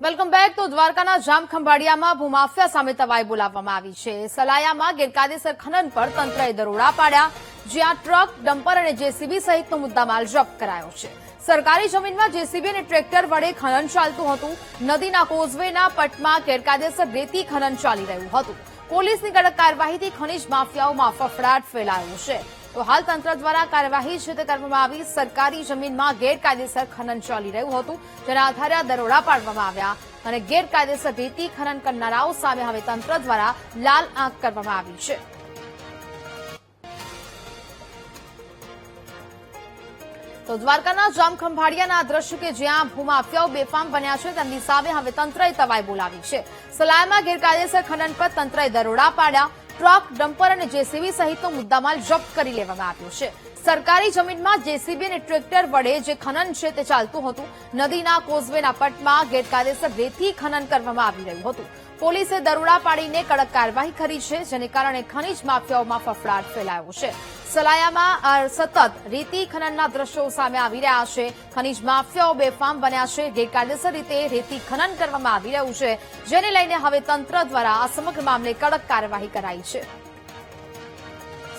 Welcome back. તો દ્વારકાના જામખંભાળિયામાં ભૂમાફિયા સામે તવાઈ બોલાવવામાં આવી છે। સલાયામાં ગેરકાયદેસર ખનન પર તંત્રએ દરોડા પાડ્યા, જ્યાં ટ્રક, ડમ્પર અને જેસીબી સહિતનો મુદ્દામાલ જપ્ત કરાયો છે। સરકારી જમીનમાં જેસીબી અને ટ્રેક્ટર વડે ખનન ચાલતું હતું। નદીના કોઝવેના પટમાં ગેરકાયદેસર રેતી ખનન ચાલી રહ્યું હતું। પોલીસની કડક કાર્યવાહીથી ખનીજ માફિયાઓમાં ફફડાટ ફેલાયો છે। તો હાલ તંત્ર દ્વારા કાર્યવાહી છે તે કરવામાં આવી। સરકારી જમીનમાં ગેરકાયદેસર ખનન ચાલી રહ્યું હતું, જેના આધારે આ દરોડા પાડવામાં આવ્યા અને ગેરકાયદેસર રેતી ખનન કરનારાઓ સામે હવે તંત્ર દ્વારા લાલ આંખ કરવામાં આવી છે। તો દ્વારકાના જામખંભાળિયાના આ દ્રશ્ય કે જ્યાં ભૂમાફિયાઓ બેફામ બન્યા છે, તેમની સામે હવે તંત્રએ તવાઈ બોલાવી છે। સલાયામાં ગેરકાયદેસર ખનન પર તંત્રએ દરોડા પાડ્યા, ટ્રક, ડમ્પર અને જેસીબી સહિતનો મુદ્દામાલ જપ્ત કરી લેવામાં આવ્યો છે। સરકારી જમીનમાં જેસીબી અને ટ્રેક્ટર વડે જે ખનન છે તે ચાલતું હતું। નદીના કોઝવેના પટમાં ગેરકાયદેસર રેતી ખનન કરવામાં આવી રહ્યું હતું। પોલીસે દરોડા પાડીને કડક કાર્યવાહી કરી છે, જેને કારણે ખનીજ માફિયાઓમાં ફફડાટ ફેલાયો છે। સલાયામાં સતત રેતી ખનનના દ્રશ્યો સામે આવી રહ્યા છે। ખનીજ માફિયાઓ બેફામ બન્યા છે। ગેરકાયદેસર રીતે રેતી ખનન કરવામાં આવી રહ્યું છે, જેને લઈને હવે તંત્ર દ્વારા આ સમગ્ર મામલે કડક કાર્યવાહી કરાઈ છે।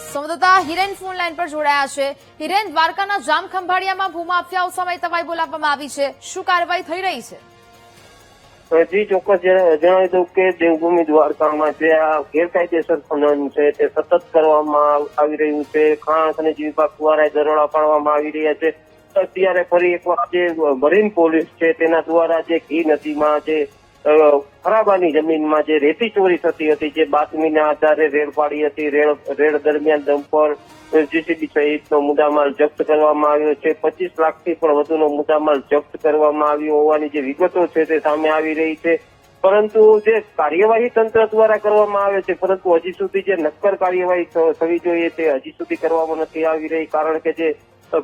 સંવાદદાતા હિરેન ફોન લાઈન પર જોડાયા છે। હિરેન, દ્વારકાના જામખંભાળિયામાં ભૂમાફિયાઓ સામે તવાઈ બોલાવવામાં આવી છે, શું કાર્યવાહી થઈ રહી છે? જી ચોક્કસ જણાવી દઉં કે દેવભૂમિ દ્વારકામાં જે આ ગેરકાયદેસર ખનન છે તે સતત કરવામાં આવી રહ્યું છે। ખાણ ખનીજ વિભાગ દ્વારા દરોડા પાડવામાં આવી રહ્યા છે। અત્યારે ફરી એકવાર જે મરીન પોલીસ છે તેના દ્વારા જે ઘી નદીમાં જે ખરાબાની જમીનમાં જે રેતી ચોરી થતી હતી, જે બાતમીના આધારે રેડ પાડી હતી। રેડ દરમિયાન ડમ્પર, જેસીબી સહિતનો મુદ્દામાલ જપ્ત કરવામાં આવ્યો છે। 25 લાખથી પણ વધુનો મુદ્દામાલ જપ્ત કરવામાં આવ્યો હોવાની જે વિગતો છે તે સામે આવી રહી છે। પરંતુ જે કાર્યવાહી તંત્ર દ્વારા કરવામાં આવે છે, પરંતુ હજી સુધી જે નક્કર કાર્યવાહી થવી જોઈએ તે હજી સુધી કરવામાં નથી આવી રહી, કારણ કે જે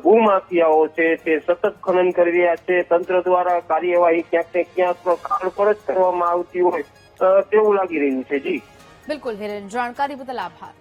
ભૂમાફિયાઓ છે તે સતત ખનન કરી રહ્યા છે। તંત્ર દ્વારા કાર્યવાહી ક્યાંક ને ક્યાંક કાળ પર જ કરવામાં આવતી હોય તેવું લાગી રહ્યું છે। જી બિલકુલ હિરેન, જાણકારી બદલ આભાર।